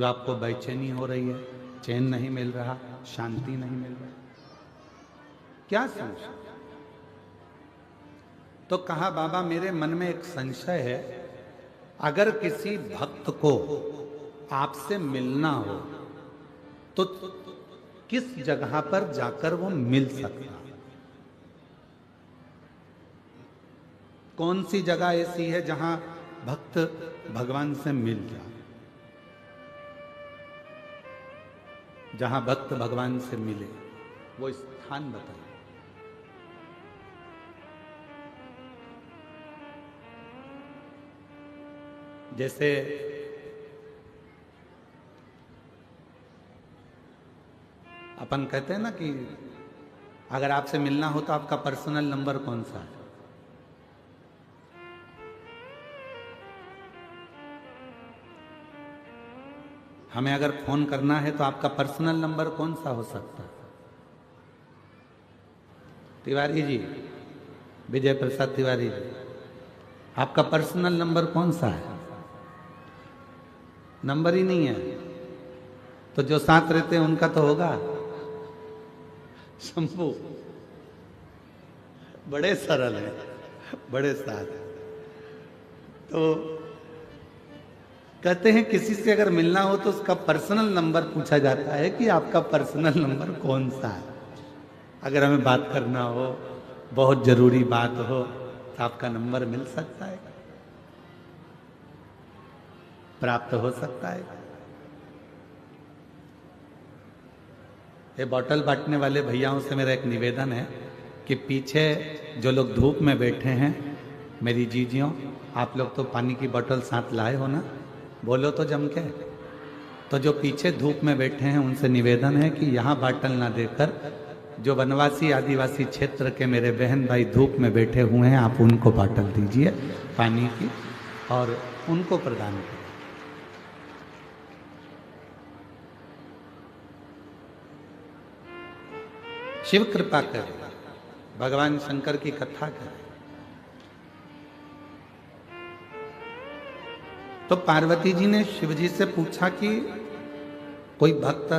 जो आपको बेचैनी हो रही है, चैन नहीं मिल रहा, शांति नहीं मिल रहा, क्या संशय? तो कहा बाबा मेरे मन में एक संशय है, अगर किसी भक्त को आपसे मिलना हो तो किस जगह पर जाकर वो मिल सकता है? कौन सी जगह ऐसी है जहां भक्त भगवान से मिल जाए? जहां भक्त भगवान से मिले वो स्थान बताइए। जैसे अपन कहते हैं ना कि अगर आपसे मिलना हो तो आपका पर्सनल नंबर कौन सा है? हमें अगर फोन करना है तो आपका पर्सनल नंबर कौन सा हो सकता है? तिवारी जी, विजय प्रसाद तिवारी जी, आपका पर्सनल नंबर कौन सा है? नंबर ही नहीं है। तो जो साथ रहते हैं उनका तो होगा। शंभू बड़े सरल है, बड़े साथ। तो कहते हैं किसी से अगर मिलना हो तो उसका पर्सनल नंबर पूछा जाता है कि आपका पर्सनल नंबर कौन सा है। अगर हमें बात करना हो, बहुत जरूरी बात हो, तो आपका नंबर मिल सकता है, प्राप्त हो सकता है। ये बॉटल बांटने वाले भैयाओं से मेरा एक निवेदन है कि पीछे जो लोग धूप में बैठे हैं, मेरी जीजियों, आप लोग तो पानी की बोतल साथ लाए हो ना, बोलो तो जम के। तो जो पीछे धूप में बैठे हैं उनसे निवेदन है कि यहाँ बाटल ना देकर जो वनवासी आदिवासी क्षेत्र के मेरे बहन भाई धूप में बैठे हुए हैं, आप उनको बाटल दीजिए पानी की और उनको प्रदान करें। शिव कृपा करें, भगवान शंकर की कथा करें। तो पार्वती जी ने शिव जी से पूछा कि कोई भक्त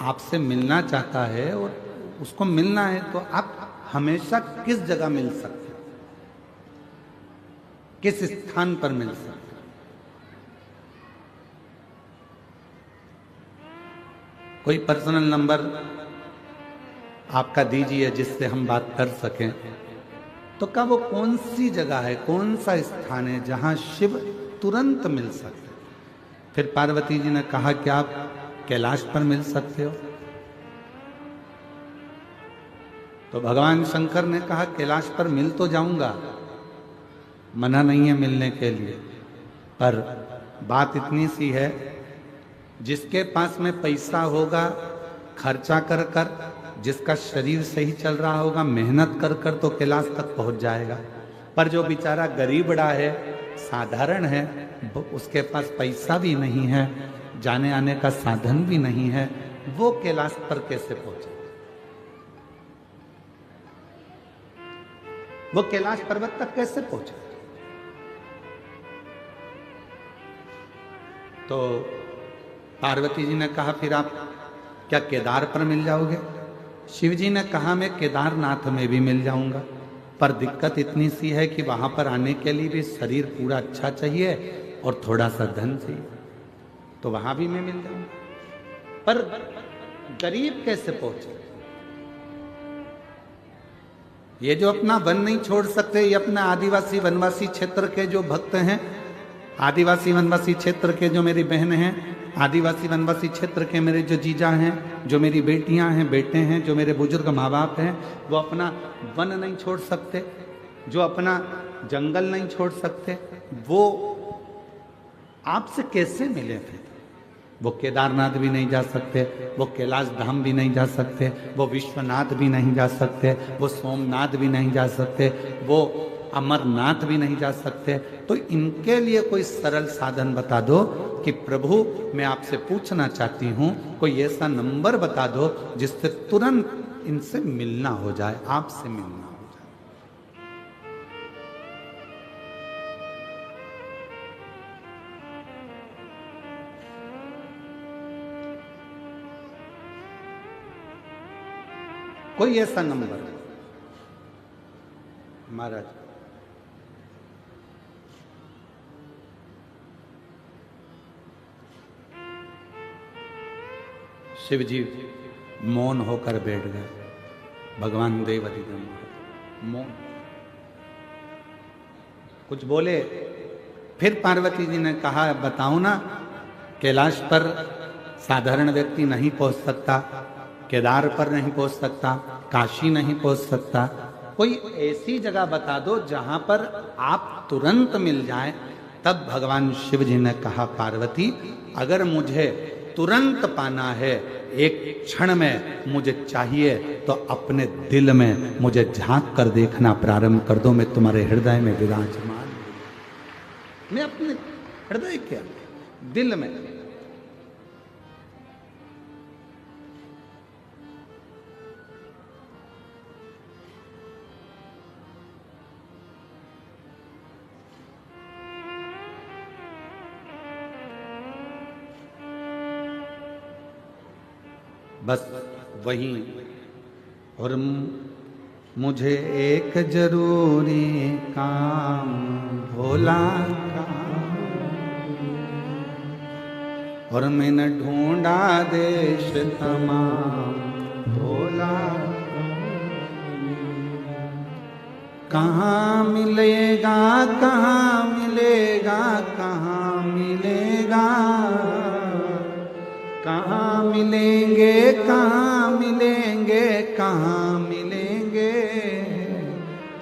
आपसे मिलना चाहता है और उसको मिलना है तो आप हमेशा किस जगह मिल सकते, किस स्थान पर मिल सकते? कोई पर्सनल नंबर आपका दीजिए जिससे हम बात कर सकें। तो क्या वो कौन सी जगह है, कौन सा स्थान है जहां शिव तुरंत मिल सकते? फिर पार्वती जी ने कहा कि आप कैलाश पर मिल सकते हो। तो भगवान शंकर ने कहा कैलाश पर मिल तो जाऊंगा, मना नहीं है मिलने के लिए, पर बात इतनी सी है, जिसके पास में पैसा होगा खर्चा कर कर, जिसका शरीर सही चल रहा होगा मेहनत कर कर, तो कैलाश तक पहुंच जाएगा। पर जो बेचारा गरीबड़ा है, साधारण है, उसके पास पैसा भी नहीं है, जाने आने का साधन भी नहीं है, वो कैलाश पर कैसे पहुंचे? वो कैलाश पर्वत तक कैसे पहुंचे? तो पार्वती जी ने कहा फिर आप क्या केदार पर मिल जाओगे? शिव जी ने कहा मैं केदारनाथ में भी मिल जाऊंगा, पर दिक्कत इतनी सी है कि वहां पर आने के लिए भी शरीर पूरा अच्छा चाहिए और थोड़ा सा धन चाहिए, तो वहां भी मैं मिल जाऊंगा। पर गरीब कैसे पहुंचे? ये जो अपना वन नहीं छोड़ सकते, ये अपना आदिवासी वनवासी क्षेत्र के जो भक्त हैं, आदिवासी वनवासी क्षेत्र के जो मेरी बहन हैं, आदिवासी वनवासी क्षेत्र के मेरे जो जीजा हैं, जो मेरी बेटियां हैं, बेटे हैं, जो मेरे बुजुर्ग माँ बाप हैं, वो अपना वन नहीं छोड़ सकते, जो अपना जंगल नहीं छोड़ सकते, वो आपसे कैसे मिले थे? वो केदारनाथ भी नहीं जा सकते, वो कैलाश धाम भी नहीं जा सकते, वो विश्वनाथ भी नहीं जा सकते, वो सोमनाथ भी नहीं जा सकते, वो अमरनाथ भी नहीं जा सकते। तो इनके लिए कोई सरल साधन बता दो कि प्रभु मैं आपसे पूछना चाहती हूँ, कोई ऐसा नंबर बता दो जिससे तुरंत इनसे मिलना हो जाए, आपसे मिलना हो जाए। कोई ऐसा नंबर महाराज। शिव जी मौन होकर बैठ गए। भगवान देव अधिगम मौन, कुछ बोले। फिर पार्वती जी ने कहा, बताओ ना, कैलाश पर साधारण व्यक्ति नहीं पहुंच सकता, केदार पर नहीं पहुंच सकता, काशी नहीं पहुंच सकता, कोई ऐसी जगह बता दो जहां पर आप तुरंत मिल जाएं। तब भगवान शिव जी ने कहा, पार्वती अगर मुझे तुरंत पाना है, एक क्षण में मुझे चाहिए, तो अपने दिल में मुझे झांक कर देखना प्रारंभ कर दो। मैं तुम्हारे हृदय में विराजमान, मैं अपने हृदय के दिल में। बस वही। और मुझे एक जरूरी काम भोला का, और मैंने ढूंढा देश तमाम भोला, कहाँ मिलेगा, कहाँ मिलेगा, कहाँ मिलेगा, कहाँ मिलेंगे, कहाँ मिलेंगे, कहाँ मिलेंगे,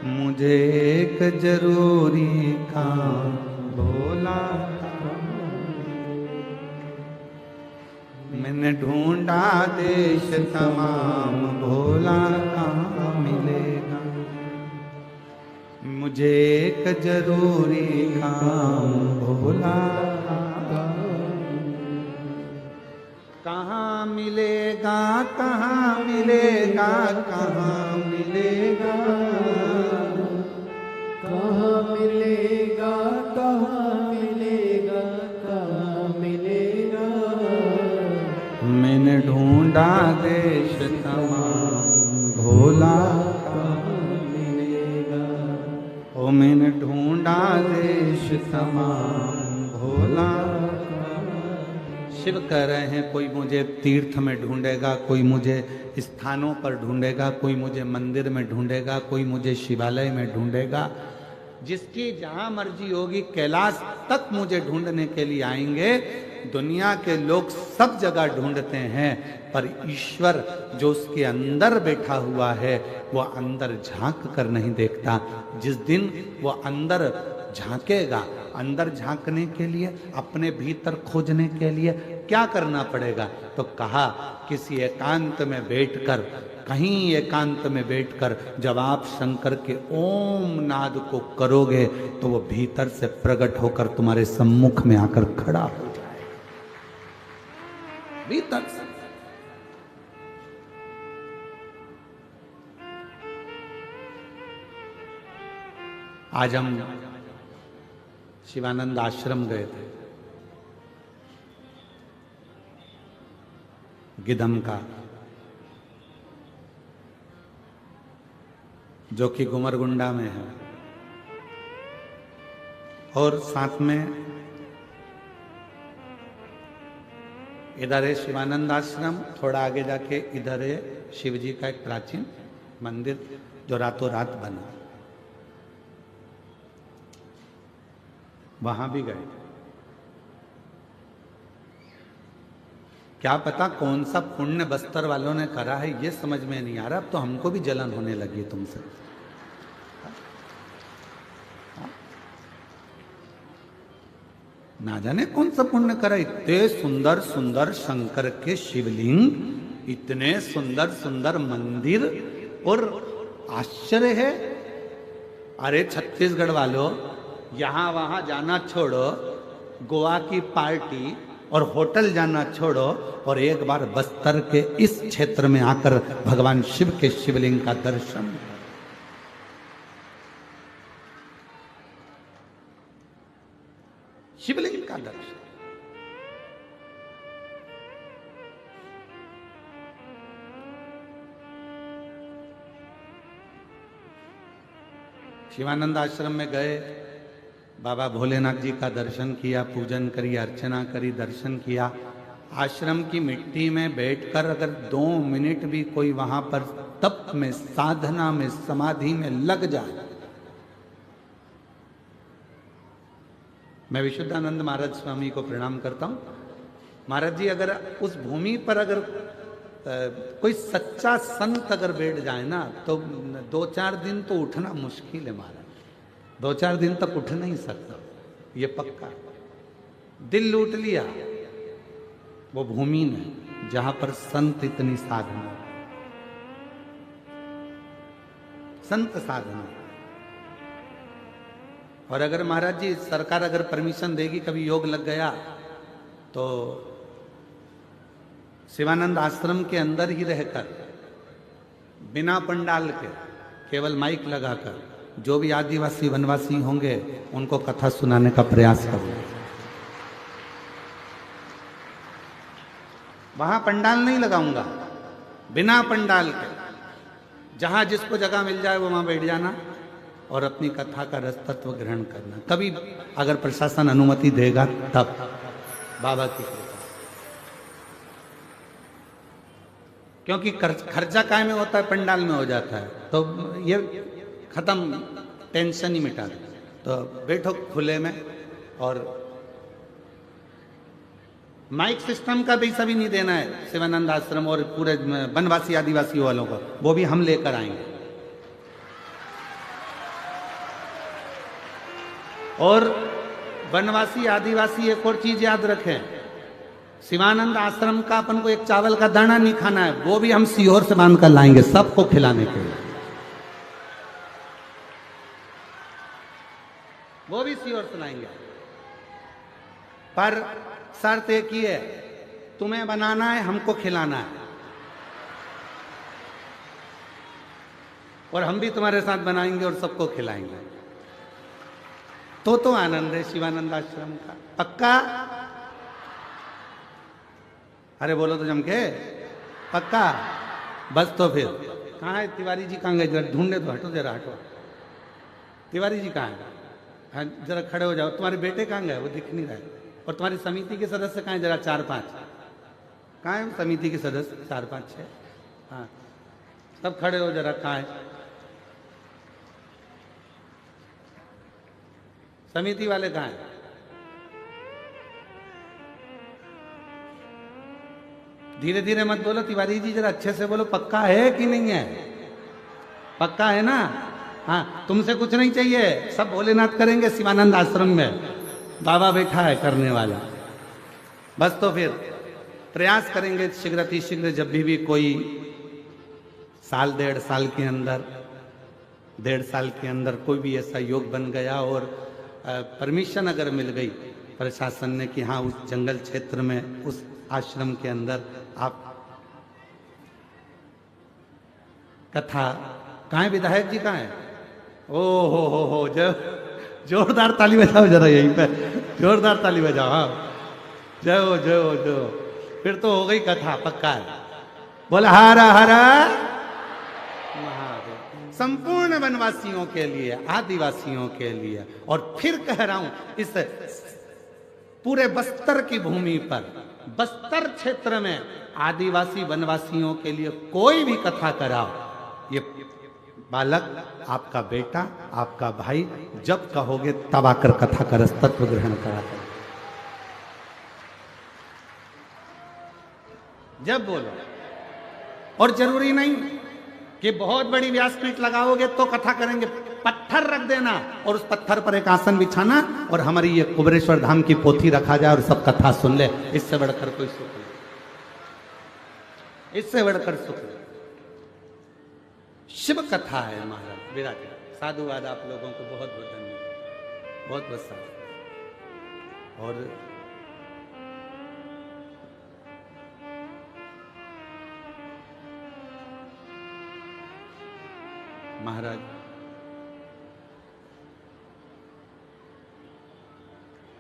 मुझे एक जरूरी काम भोला, मैंने ढूंढा देश तमाम भोला, कहाँ मिलेगा, मुझे एक जरूरी काम भोला, कहाँ मिलेगा, कहाँ मिलेगा, कहाँ मिलेगा, कहाँ मिलेगा, कहाँ मिलेगा, कहाँ मिलेगा, मैंने ढूंढा देश तमाम भोला, कहाँ मिलेगा, ओ मैंने ढूंढा देश तमाम भोला। शिव कह रहे हैं, कोई मुझे तीर्थ में ढूंढेगा, कोई मुझे स्थानों पर ढूंढेगा, कोई मुझे मंदिर में ढूंढेगा, कोई मुझे शिवालय में ढूंढेगा, जिसकी जहां मर्जी होगी कैलाश तक मुझे ढूंढने के लिए आएंगे। दुनिया के लोग सब जगह ढूंढते हैं, पर ईश्वर जो उसके अंदर बैठा हुआ है वो अंदर झांक कर नहीं देखता। जिस दिन वो अंदर झांकेगा, अंदर झांकने के लिए, अपने भीतर खोजने के लिए क्या करना पड़ेगा? तो कहा, किसी एकांत में बैठकर, कहीं एकांत में बैठकर जब आप शंकर के ओम नाद को करोगे तो वो भीतर से प्रकट होकर तुम्हारे सम्मुख में आकर खड़ा हो जाएगा, भीतर से। आज हम शिवानंद आश्रम गए थे, गिदम का, जो कि गुमरगुंडा में है, और साथ में इधर है शिवानंद आश्रम, थोड़ा आगे जाके इधर है शिव जी का एक प्राचीन मंदिर जो रातों रात बना, वहां भी गए। क्या पता कौन सा पुण्य बस्तर वालों ने करा है, ये समझ में नहीं आ रहा। अब तो हमको भी जलन होने लगी तुमसे। ना जाने कौन सा पुण्य करा। इतने सुंदर सुंदर शंकर के शिवलिंग, इतने सुंदर सुंदर मंदिर, और आश्चर्य है, अरे छत्तीसगढ़ वालों, यहां वहां जाना छोड़ो, गोवा की पार्टी और होटल जाना छोड़ो, और एक बार बस्तर के इस क्षेत्र में आकर भगवान शिव के शिवलिंग का दर्शन। शिवलिंग का दर्शन। शिवानंद आश्रम में गए, बाबा भोलेनाथ जी का दर्शन किया, पूजन करी, अर्चना करी, दर्शन किया। आश्रम की मिट्टी में बैठकर अगर 2 मिनट भी कोई वहां पर तप में, साधना में, समाधि में लग जाए। मैं विशुद्धानंद महाराज स्वामी को प्रणाम करता हूं। महाराज जी अगर उस भूमि पर अगर कोई सच्चा संत अगर बैठ जाए ना, तो 2-4 दिन तो उठना मुश्किल है महाराज। 2-4 दिन तक उठ नहीं सकता, ये पक्का। दिल लूट लिया वो भूमि में जहां पर संत इतनी साधना, संत साधना। और अगर महाराज जी सरकार अगर परमिशन देगी, कभी योग लग गया तो शिवानंद आश्रम के अंदर ही रहकर, बिना पंडाल के, केवल माइक लगाकर, जो भी आदिवासी वनवासी होंगे उनको कथा सुनाने का प्रयास करूंगा। वहां पंडाल नहीं लगाऊंगा, बिना पंडाल के, जहां जिसको जगह मिल जाए वो वहां बैठ जाना और अपनी कथा का रस तत्व ग्रहण करना। कभी अगर प्रशासन अनुमति देगा तब, बाबा की कृपा। क्योंकि खर्चा काय में होता है, पंडाल में हो जाता है, तो ये खत्म, टेंशन ही मिटा दे। तो बैठो खुले में, और माइक सिस्टम का भी सभी नहीं देना है शिवानंद आश्रम और पूरे वनवासी आदिवासी वालों को, वो भी हम लेकर आएंगे। और वनवासी आदिवासी एक और चीज याद रखें, शिवानंद आश्रम का अपन को एक चावल का दाना नहीं खाना है, वो भी हम सीहोर से बांध कर लाएंगे सबको खिलाने के लिए, वो भी सीहोर से लाएंगे। पर शर्त एक ही है, तुम्हें बनाना है, हमको खिलाना है, और हम भी तुम्हारे साथ बनाएंगे और सबको खिलाएंगे। तो आनंद है शिवानंद आश्रम का, पक्का? अरे बोलो तो जम के, पक्का? बस तो फिर कहाँ है तिवारी जी, कहाँ गए? जरा ढूंढने तो, हटो जरा, हटो। तिवारी जी कहाँ है? हाँ जरा खड़े हो जाओ। तुम्हारे बेटे कहाँ गए? वो दिख नहीं रहे। और तुम्हारी समिति के सदस्य कहाँ है? जरा 4-5 कहाँ है समिति के सदस्य? 4-5-6, हाँ सब खड़े हो जरा। कहाँ है समिति वाले? कहाँ है? धीरे धीरे मत बोलो तिवारी जी, जरा अच्छे से बोलो। पक्का है कि नहीं है? पक्का है ना? हाँ, तुमसे कुछ नहीं चाहिए, सब भोलेनाथ करेंगे शिवानंद आश्रम में, बाबा बैठा है करने वाला। बस तो फिर प्रयास करेंगे शीघ्र अतिशीघ्र, जब भी कोई 1.5 साल के अंदर, 1.5 साल के अंदर कोई भी ऐसा योग बन गया और परमिशन अगर मिल गई प्रशासन ने कि हाँ उस जंगल क्षेत्र में, उस आश्रम के अंदर आप कथा। कहाँ है विधायक जी? कहाँ है? ओ हो जोरदार ताली बजाओ जरा, यहीं पे जोरदार ताली बजाओ। हाँ जय हो जय हो जय हो। फिर तो हो गई कथा, पक्का है। बोला हर हर महादेव, संपूर्ण वनवासियों के लिए, आदिवासियों के लिए। और फिर कह रहा हूं, इस पूरे बस्तर की भूमि पर, बस्तर क्षेत्र में आदिवासी वनवासियों के लिए कोई भी कथा कराओ, ये बालक आपका बेटा, आपका भाई, जब कहोगे तब आकर कथा का रस तत्व ग्रहण करा कर, जब बोलो। और जरूरी नहीं कि बहुत बड़ी व्यासपीठ लगाओगे तो कथा करेंगे, पत्थर रख देना और उस पत्थर पर एक आसन बिछाना और हमारी ये कुबेरेश्वर धाम की पोथी रखा जाए और सब कथा सुन ले। इससे बढ़कर कोई सुख नहीं, इससे बढ़कर सुख नहीं। शिव कथा है महाराज, विराट। साधुवाद आप लोगों को बहुत बहुत धन्यवाद, बहुत बहुत साधु। और महाराज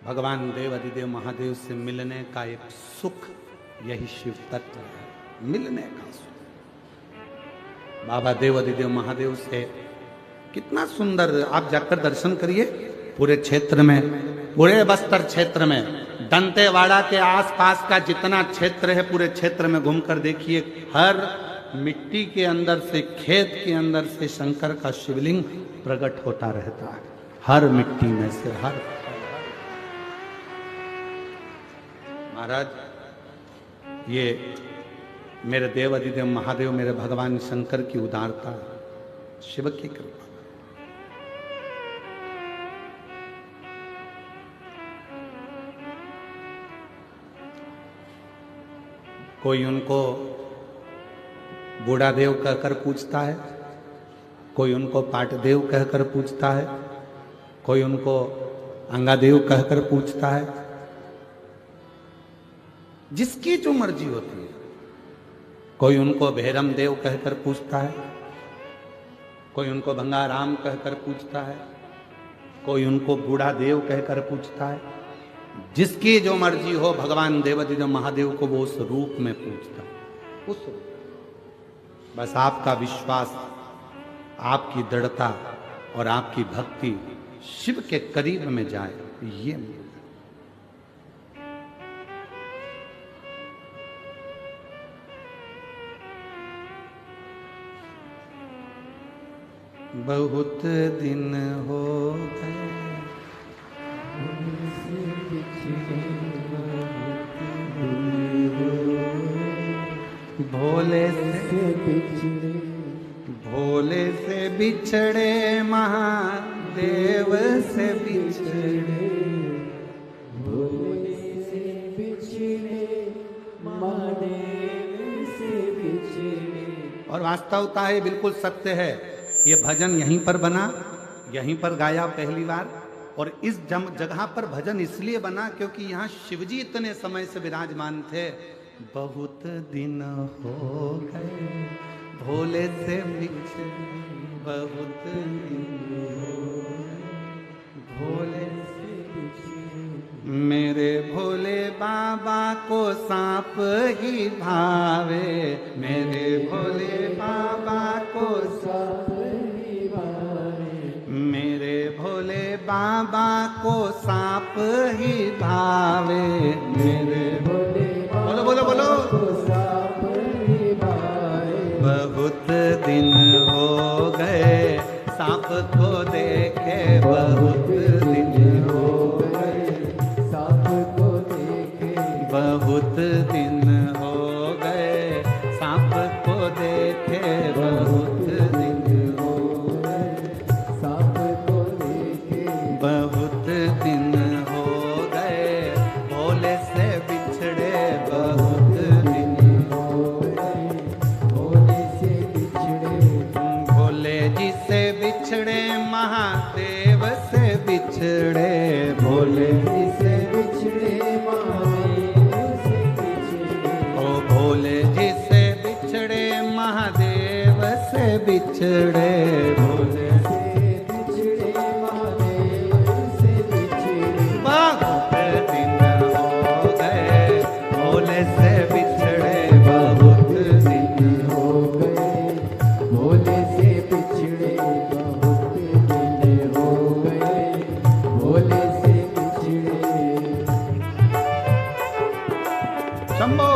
भगवान देव अधिदेव महादेव से मिलने का एक सुख, यही शिव तत्व है, मिलने का सुख। बाबा देव अधिदेव महादेव से कितना सुंदर, आप जाकर दर्शन करिए। पूरे क्षेत्र में, पूरे बस्तर क्षेत्र में, दंतेवाड़ा के आसपास का जितना क्षेत्र है, पूरे क्षेत्र में घूमकर देखिए, हर मिट्टी के अंदर से, खेत के अंदर से शंकर का शिवलिंग प्रकट होता रहता है, हर मिट्टी में से, हर। महाराज, ये मेरे देव अधिदेव महादेव, मेरे भगवान शंकर की उदारता, शिव की कृपा। कोई उनको बूढ़ा देव कहकर पूछता है, कोई उनको पाट देव कहकर पूछता है, कोई उनको अंगा देव कहकर पूछता है, जिसकी जो मर्जी होती है। कोई उनको भैरम देव कहकर पूछता है, कोई उनको भंगाराम कहकर पूछता है, कोई उनको बूढ़ा देव कहकर पूछता है। जिसकी जो मर्जी हो, भगवान देवाधिदेव महादेव को वो उस रूप में पूछता है, उस रूप। बस आपका विश्वास, आपकी दृढ़ता और आपकी भक्ति शिव के करीब में जाए, ये बहुत दिन हो गए भोले से बिछड़े, भोले से बिछड़े, महादेव से बिछड़े, भोले से बिछड़े, महादेव से बिछड़े। और वास्तवता है, बिल्कुल सत्य है। ये भजन यहीं पर बना, यहीं पर गाया पहली बार। और इस जगह पर भजन इसलिए बना क्योंकि यहाँ शिवजी इतने समय से विराजमान थे। बहुत दिन हो गए भोले से बिछड़े, बहुत दिन हो गए भोले से बिछड़े। मेरे भोले बाबा को सांप ही भावे, मेरे भोले बाबा को सांप ही भावे, मेरे भोले बाबा को सांप ही भावे, मेरे भोले बोलो बोलो बोलो सांप ही भावे। बहुत दिन हो गए सांप को देखे, बहुत दिन हो गए सांप को देखे, बहुत दिन हो गए सांप को देखे, बहुत दिन हो गए सांप को देखे, बहुत दिन हो गए भोले से बिछड़े, बहुत दिन हो गए भोले से बिछड़े। भोले जी से बिछड़े, महादेव से बिछड़े, भोले जी से बिछड़े, महादेव से बिछड़े। ओ भोले जी से बिछड़े, महादेव से बिछड़े, भोले से बिछड़े, महादेव से बिछड़े। बहुत दिन हो गए भोले से बिछड़े, बहुत दिन हो गए भोले से बिछड़े, बहुत दिन हो गए भोले से बिछड़े। शंभो।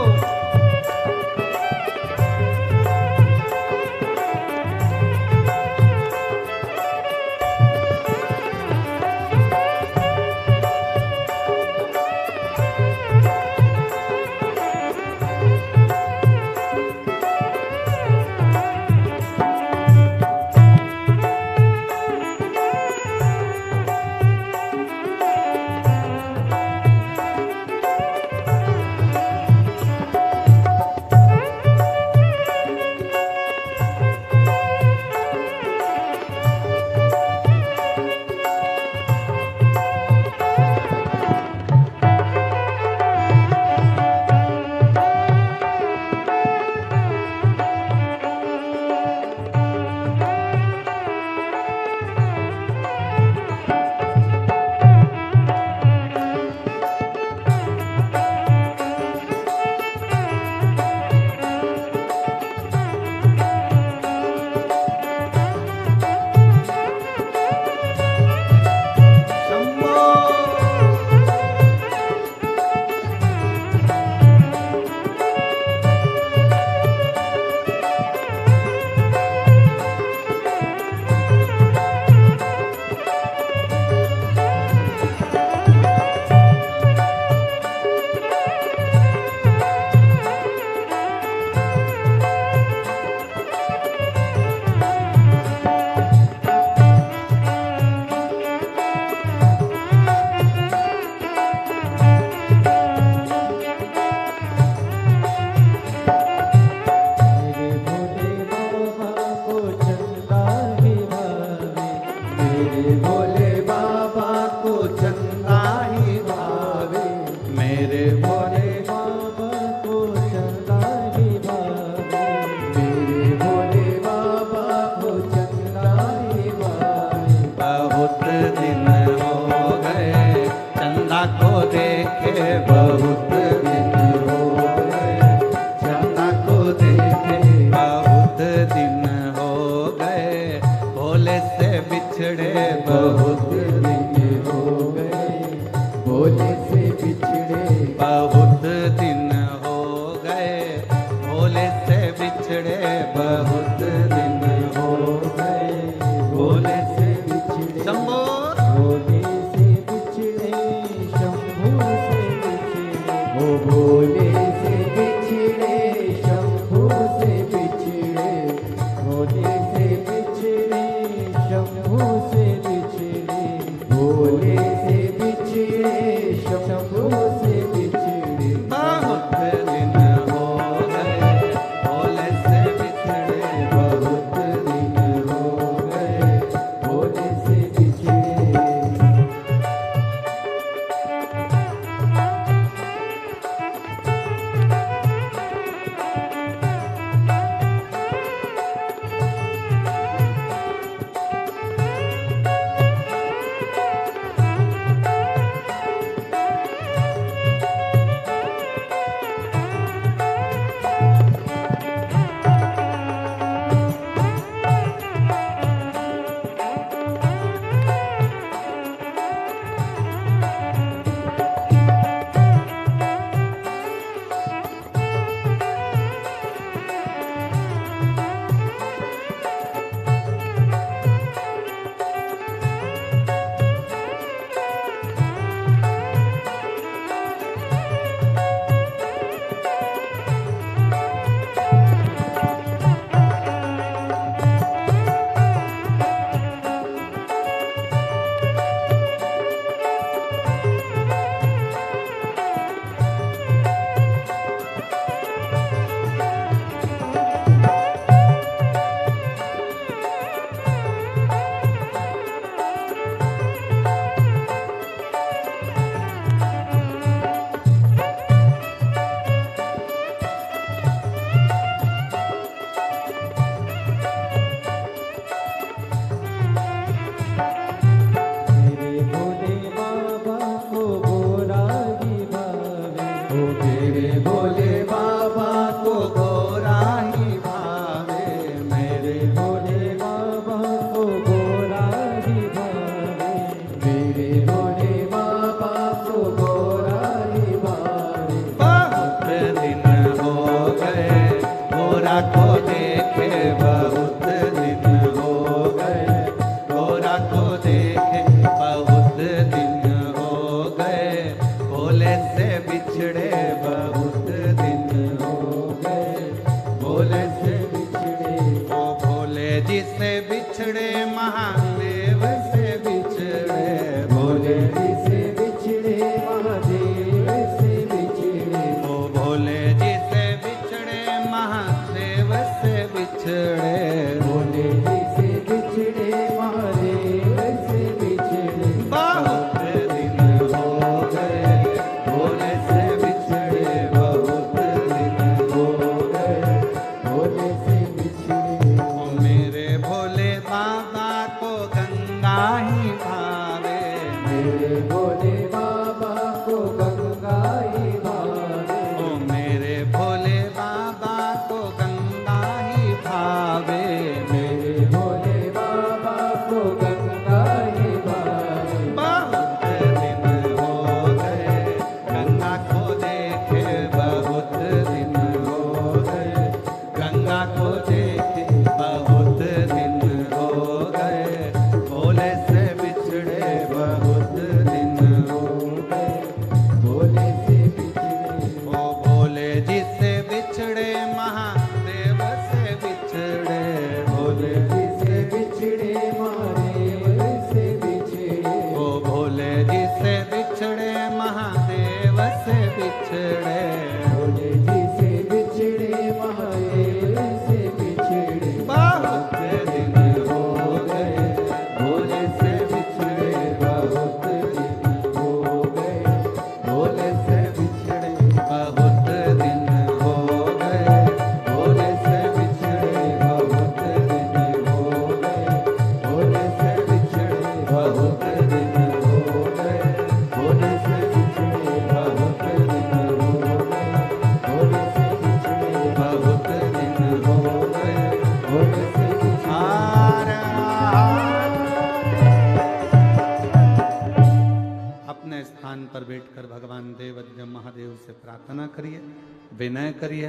विनय करिए।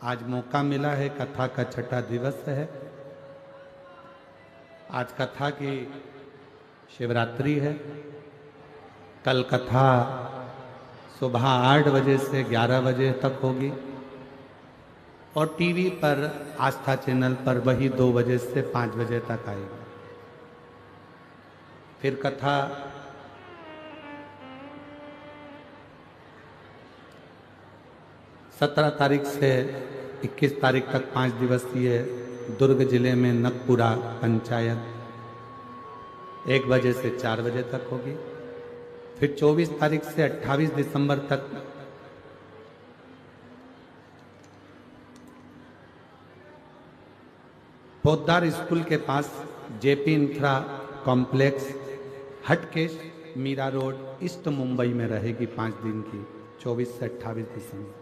आज मौका मिला है, कथा का छठा दिवस है। आज कथा की शिवरात्रि है। कल कथा सुबह 8 बजे से 11 बजे तक होगी और टीवी पर आस्था चैनल पर वही 2 बजे से 5 बजे तक आएगी। फिर कथा सत्रह तारीख से 21 तारीख तक 5 दिवसीय दुर्ग जिले में नकपुरा पंचायत 1 बजे से 4 बजे तक होगी। फिर 24 तारीख से 28 दिसंबर तक पोद्दार स्कूल के पास JP infra complex Hatkesh Mira road east Mumbai में रहेगी 5 दिन की, 24 से 28 दिसंबर।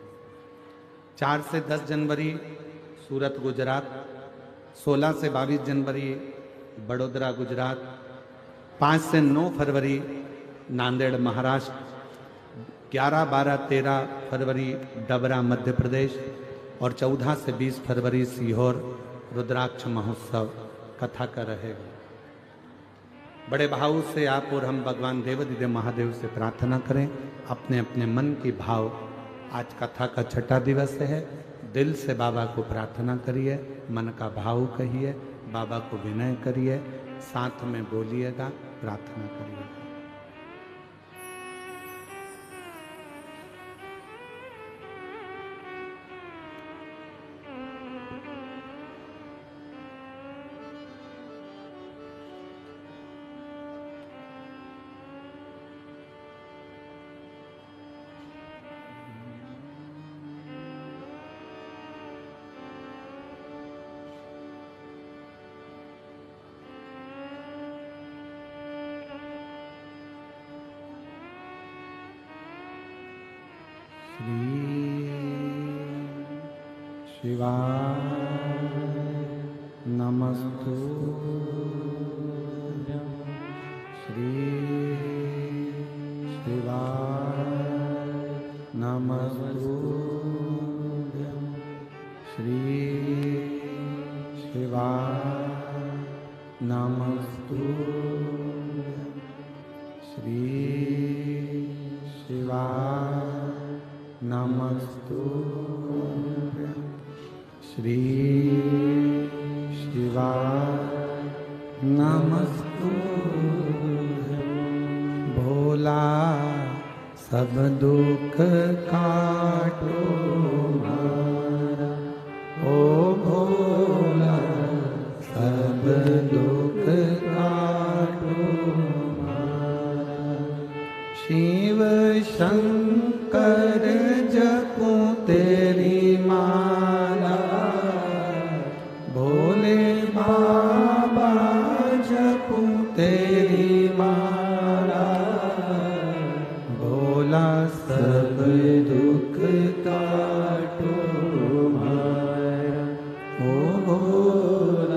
4 से 10 जनवरी सूरत गुजरात, 16 से 22 जनवरी बड़ोदरा गुजरात, 5 से 9 फरवरी नांदेड़ महाराष्ट्र, 11, 12, 13 फरवरी डबरा मध्य प्रदेश और 14 से 20 फरवरी सीहोर रुद्राक्ष महोत्सव कथा का रहेगा। बड़े भाव से आप और हम भगवान देवादिदेव महादेव से प्रार्थना करें, अपने अपने मन की भाव। आज कथा का छठा दिवस है। दिल से बाबा को प्रार्थना करिए, मन का भाव कहिए, बाबा को विनय करिए, साथ में बोलिएगा, प्रार्थना करिएगा। शिवाय नमस्तु श्री शिवाय नमस्तु श्री शिवाय नमस्तु श्री शिवाय नमस्तु श्री शिवाय नमस्तु। भोला सब दुख काटो मारा, ओ भोला सब दुख काटो मारा। शिव शंकर जपो तेरा